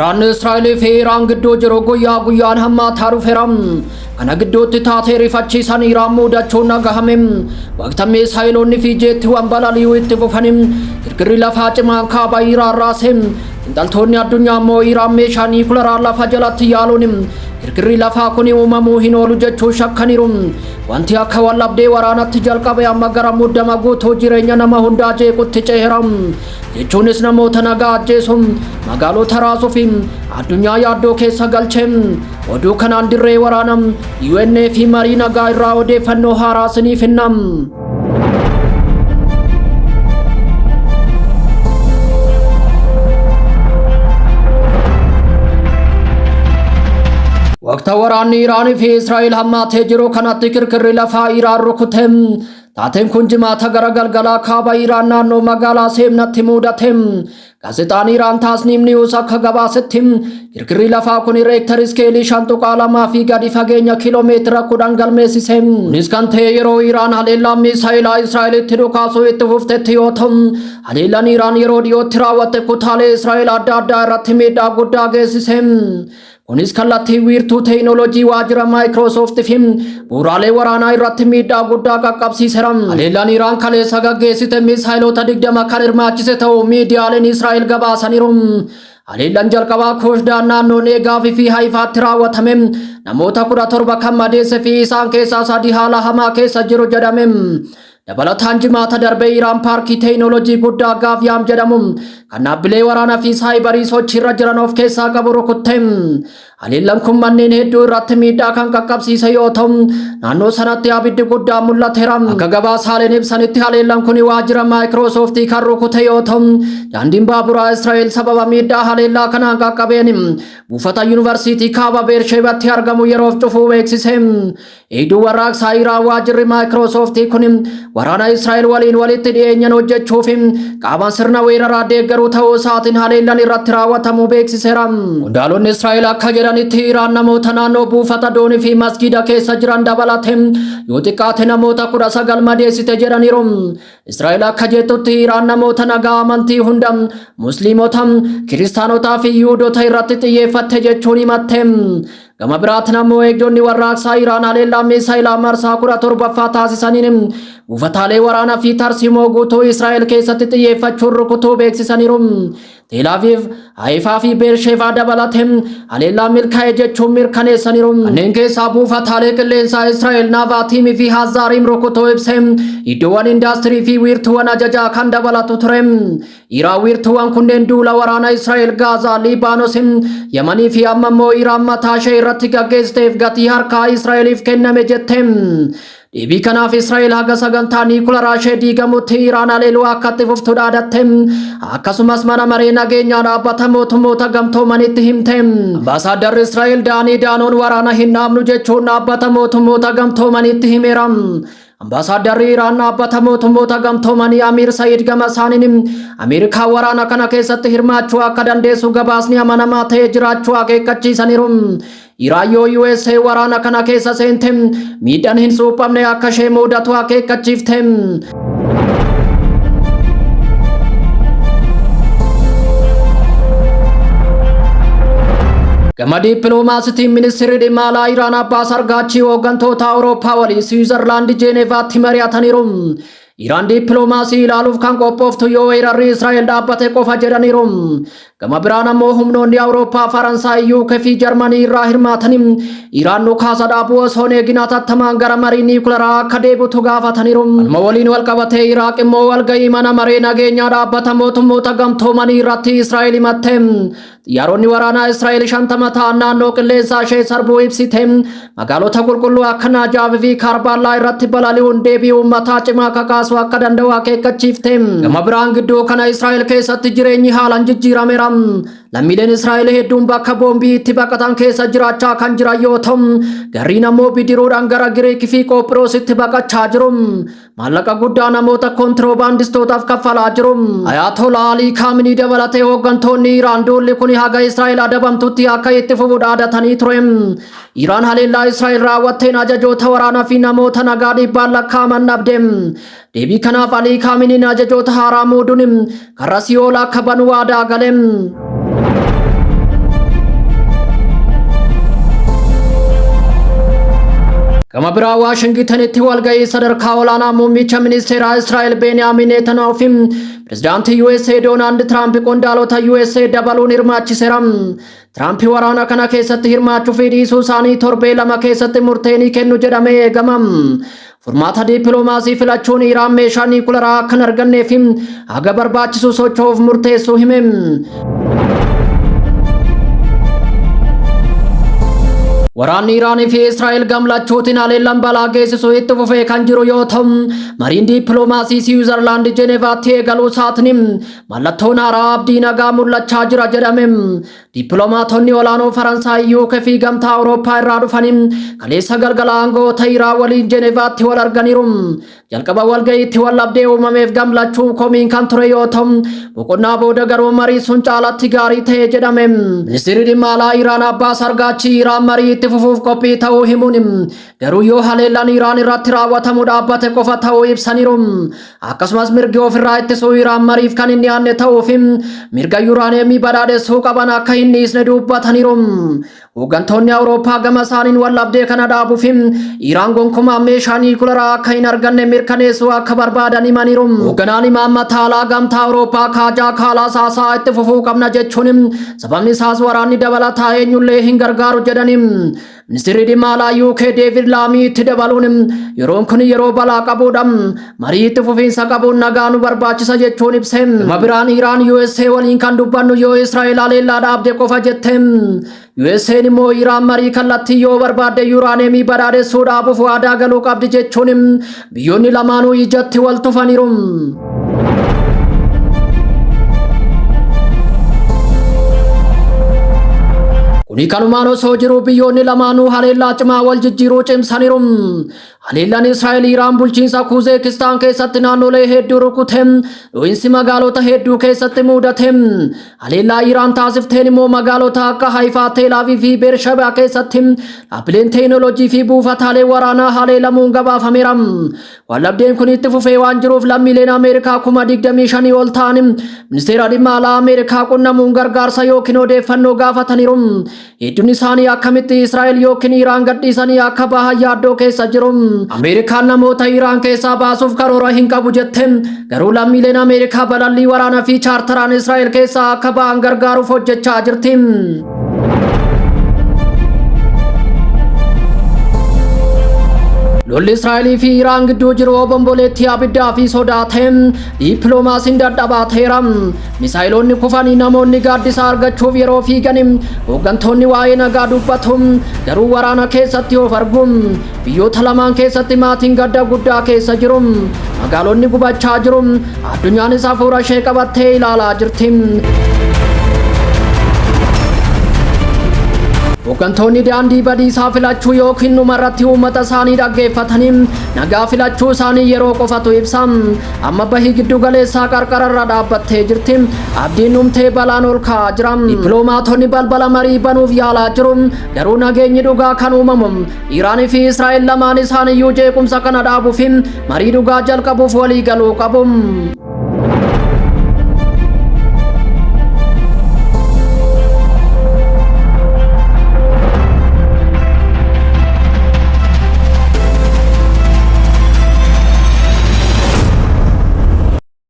Waraanni Israa'el fi Iraan gidduu jiru guyyaa guyyaan hammaataa dhufeera. Kana gidduutti taatee rifachiisan Iraan muudachuun dhagahame. Waqtii misaa'eloonni fi jeettiiwwan balali'uu itti fufan girgirri lafaa cimaan kaaba Iraan raase. Xiinxaltoonni addunyaa immoo Iraan meeshaa niikuleeraa lafa jalatti yaaluun girgirri lafaa kun uumamuu hin oolu jechuun shakkaniiru. Wanti akka wallabdee waraanatti jalqabe amma gara muddama guutuu jireenya nama hundaa jeequtti ce'eera. Jechuunis namoota nagaa ajjeesuun magaalota raasuu fi addunyaa yaaddoo keessa galche. Oduu kanaan dirree waraana UN fi marii nagaa irraa odeeffannoo haaraa isiniif kenna. Waqtii waraanni Iraan fi Israa'el hammaatee jiru kanatti girgirri lafaa Iraan rukute. Taateen kun jimaata gara galgalaa kaaba Iraan naannoo magaalaa Seemnatti mudate. Gaazexaan Iraan Tasniim Niwus akka gabaasetti girgirri lafaa kun reektar iskeelii 5.2 fi gadi fageenya kiiloomeetira 10 galmeessise. Kunis kan ta'e yeroo Iraan haleellaa misaa'ilaa Israa'elitti dhukaasuu itti fuftetti yoo ta'u, haleellaan Iraan yeroo dhiyootti raawwatte kutaalee Israa'el adda addaa irratti miidhaa guddaa geessise. Kunis kallattii wiirtuu teekinooloojii waajjira Microsoft fi bu'uuraalee waraanaa irratti miidhaa guddaa qaqqabsiiseera. Haleellaan Iraan kaleessa gaggeessite misaa'ilota 20 kan hirmaachise ta'uu miidiyaaleen Israa'el gabaasaniiru. Haleellaan jalqabaa Kooshdaan naannoo Neegaaf fi Haifaatti raawwatame. Namoota 17 kan madeesse fi isaan keessaa 3 haala hamaa keessa jiru jedhame. Dabalataan jimaata darbee Iraan paarkii teekinooloojii guddaa Gaafyaam jedhamu kan dhaabbilee waraanaa fi saayibarii sochiirra jiran of keessaa qabu rukutte. Haleellaan kun manneen hedduu irratti miidhaa kan qaqqabsiise yoo ta'u, naannoo sanatti abiddi guddaa mul'ateera. Akka gabaasaaleen ibsanitti haleellaan kun waajjira Microsoft kan rukute yoo ta'u, daandiin baaburaa Israa'el sababa miidhaa haleellaa kanaan qaqqabeen buufata yuunivarsiitii kaaba Beersheebatti argamu yeroof cufuu beeksise. Eegduu warraaqsaa Iraan waajjirri Microsoft kun waraana Israa'el waliin walitti dhiyeenyaan hojjechuuf qaama sirna weeraraa deeggaruu ta'uu isaatiin haleellaan irratti raawwatamuu beeksiseera. Qondaalonni Israa'el akka jedhanitti Iraan namoota naannoo buufata doonii fi masgiida keessa jiran dabalate yoo xiqqaate namoota 19 madeessite jedhaniiru. Israa'el akka jettutti Iraan namoota nagaa amantii hunda musliimota, kiristaanotaa fi yihuudoota irratti xiyyeeffatte jechuun himatte. Gama biraatiin ammoo eegdonni warraaqsaa Iraan haleellaa misaa'ilaa marsaa 17ffaa taasisaniin buufataalee waraanaa fi tarsiimoo guutuu Israa'el keessatti xiyyeeffachuun rukutuu beeksisaniiru. Teel Aviv, Haifaa fi Beersheebaa dabalatee haleellaa milkaa'e jechuun mirkaneessaniiru. Kanneen keessaa buufataalee qilleensaa Israa'el Naavaatiimii fi Hazaariim rukutuu ibse iddoowwan indaastirii fi wiirtuuwwan ajajaa kan dabalatu ture. Iraan wiirtuuwwan kunneen duula waraana Israa'el Gaazaa, Liibaanos, Yamanii fi amma immoo Iraan mataa ishee irratti gaggeessiteef gatii harkaa Israa'eliif kenname jette. Deebii kanaaf Israa'el haga sagantaa niikuleeraa ishee diigamutti Iraan haleeluu akka itti fuftu dhaadatte. Akkasumas mana maree nageenyaa dhaabbata mootummoota gamtoomanitti himte. Ambaasaaddarri Israa'el Daanii Daanoon waraana hin dhaabnu jechuun dhaabbata mootummoota gamtoomanitti himeera. Ambaasaaddarri Iraan dhaabbata mootummoota gamtoomanii Amiir Sa'iid gama isaaniin Ameerikaan waraana kana keessatti hirmaachuu akka dandeessu gabaasni amanamaa ta'ee jiraachuu akeekkachiisaniiru. Iraan yoo USA waraana kana keessa seente miidhaan hin suuphamne akka ishee mudatu akeekkachiifte. Gama dippiloomaasiitiin ministeerri dhimma alaa Iraan Abbaas Argaachii hooggantoota Awurooppaa waliin Swiizerlaand Jeeneevaatti mari'ataniiru. Iraan dippiloomaasii ilaaluuf kan qophooftu yoo weerarri Israa'el dhaabbate qofa jedhaniiru. Gama biraan ammoo humnoonni Awurooppaa, Faransaay, UK fi Jarmanii irraa hirmaatanii Iraan dhukaasa dhaabuu osoo hin eegin hatattamaan gara marii niikuleeraa akka deebitu gaafataniiru. Kanuma waliin walqabatee Iraaq immoo walgahii mana maree nageenyaa dhaabbata mootummoota gamtoomanii irratti Israa'el himatte. Xiyyaaronni waraanaa Israa'el 50 ta'an naannoo qilleensaa ishee sarbuu ibsite. Magaalota qulqulluu akka Najaaf fi Kaarbaallaa irratti balali'uun deebii uummataa cimaa kakaasuu akka danda'u akeekkachiifte. Gama biraan gidduu kana Israa'el keessatti jireenyi haalaan jijjiirameera. Lammiileen Israa'el hedduun bakka boombii itti baqatan keessa jiraachaa kan jiran yoo ta'u, gariin ammoo bidiruudhaan gara Giriik fi Qophiroositti baqachaa jiru. Maallaqa guddaa namoota kontiroobaandistootaaf kaffalaa jiru. Ayatollah Ali Khamenei dabalatee hooggantoonni Iraan duulli kun haga Israa'el adabamtutti akka itti fufu dhaadatanii ture. Iraan haleellaa Israa'el raawwatteen ajajoota waraanaa fi namoota nagaa dhibbaan lakkaa'aman dhabde. Deebii kanaaf Ali Khamenei ajajoota haaraa muuduun karra Siyool akka banu waadaa gale. Gama biraa Waashingitanitti walga'ii sadarkaa olaanaa muummicha ministeera Israa'el Beniyaamin Netanyaahuu fi pirezidaantii USA Doonaald Tiraamp qondaalota USA dabaluun hirmaachiseera. Tiraamp waraana kana keessatti hirmaachuu fi dhiisuu isaanii torbee lama keessatti murtee kennu jedhamee eegama. Furmaata dippiloomaasii filachuun Iraan meeshaa niikuleeraa akka hin argannee fi haga barbaachisu socho'uuf murteessuu hime. Waraanni Iraanii fi Israa'el gamlachuutiin haleellaan balaa geessisuu itti fufee kan jiru yoo ta'u, mariin dippiloomaasii Siwiizerlaand Jenevaatti eegaluu isaatiin mallattoon haaraa abdii nagaa mul'achaa jira jedhame. Dippiloomaatonni olaanoo Faransaay, UK fi gamtaa Awurooppaa irraa dhufanii kaleessa galgala aangoota Iraan waliin Jenevaatti wal arganiiru. Jalqaba walga'iitti wallabdee uumameef gamlachuu komiin kan ture yoo ta'u, boqonnaa booda garuu marii sun caalatti gaarii ta'e jedhame. Ministeerri dhimma alaa Iraan Abbaas Argaachii Iraan marii itti fufuuf qophii ta'uu himuun garuu yoo haleellaan Iraan irratti raawwatamu dhaabbate qofa ta'uu ibsaniiru. Akkasumas mirgi ofirraa ittisuu Iraan mariif kan inni aanne ta'uu fi mirga yuuraaniyeemii badhaadhessuu qaban akka hin dhiisne dubbataniiru. Hooggantoonni Awurooppaa gama isaaniin wallabdee kana dhaabuu fi Iraan gonkumaa meeshaa niikuleeraa akka hin arganne mirkaneessuu akka barbaadan himaniiru. Hoogganaan imaammata alaa gamtaa Awurooppaa Kaajaa Kaalas haasaa itti fufuu qabna jechuun sababni isaas waraanni dabalataa eenyullee hin gargaaru jedhani. Ministeerri dhimma alaa UK Deevid Laamii itti dabaluun yeroon kun yeroo balaa qabuudha. Marii itti fufiinsa qabuun nagaa nu barbaachisa jechuun ibse. Gama biraan Iraan USA waliin kan dubbannu yoo Israa'el haleellaa dhaabde qofa jette. USA'n immoo Iraan marii kallattii yoo barbaadde yuuraaniyeemii badhaadhessuu dhaabuuf waadaa galuu qabdi jechuun biyyoonni lamaanuu ijatti wal tufaniiru. Kuni kanumaan osoo jiru biyyoonni lamaanuu haleellaa cimaa wal jijjiiruu cimsaniiru. Haleellaan Israa'el Iraan bulchiinsa Kuuzeekistaan keessatti naannolee hedduu rukute, dho'iinsi magaalota hedduu keessatti mudate. Haleellaa Iraan taasifteen immoo magaalota akka Haifaa, Teel Aviv fi Beershabaa keessatti dhaabbileen teekinooloojii fi buufataalee waraanaa haleelamuun gabaafameera. Wallabdeen kun itti fufee waan jiruuf lammiileen Ameerikaa 25,000 ol ta'an ministeera dhimma alaa Ameerikaa qunnamuun gargaarsa yookiin odeeffannoo gaafataniiru. Hedduun isaanii akkamitti Israa'el yookiin Iraan gadhiisanii akka bahan yaaddoo keessa jiru. Ameerikaan namoota Iraan keessaa baasuuf karoora hin qabu jette. Garuu lammiileen Ameerikaa balallii waraanaa fi chaartaraan Israa'el keessaa akka bahan gargaaruuf hojjechaa jirti. Lolli Israa'elii fi Iraan gidduu jiru obomboleettii abiddaa fi sodaatee dippiloomaasiin dadhabaateera. Misaayiloonni kufanii namoonni gaaddisa argachuuf yeroo fiigan hooggantoonni waa'ee nagaa dubbatu. Garuu waraana keessatti of argu. Biyyoota lamaan keessatti maatiin gadda guddaa keessa jiru. Magaalonni gubachaa jiru. Addunyaanis hafuura ishee qabattee ilaalaa jirti. Hooggantoonni daandii badiisaa filachuu yookiin dhumarratti uummata isaanii dhaggeeffatanii nagaa filachuu isaanii yeroo qofatu ibsa. Amma bahii giddu galeessaa qarqararra dhaabbattee jirti. Abdiin dhumtee balaan ol ka'aa jira. Dippiloomaatonni balbala marii banuuf yaalaa jiru. Garuu nageenyi dhugaa kan uumamu Iraanii fi Israa'el lamaan isaaniiyyuu jeequmsa kana dhaabuuf marii dhugaa jalqabuuf walii galuu qabu.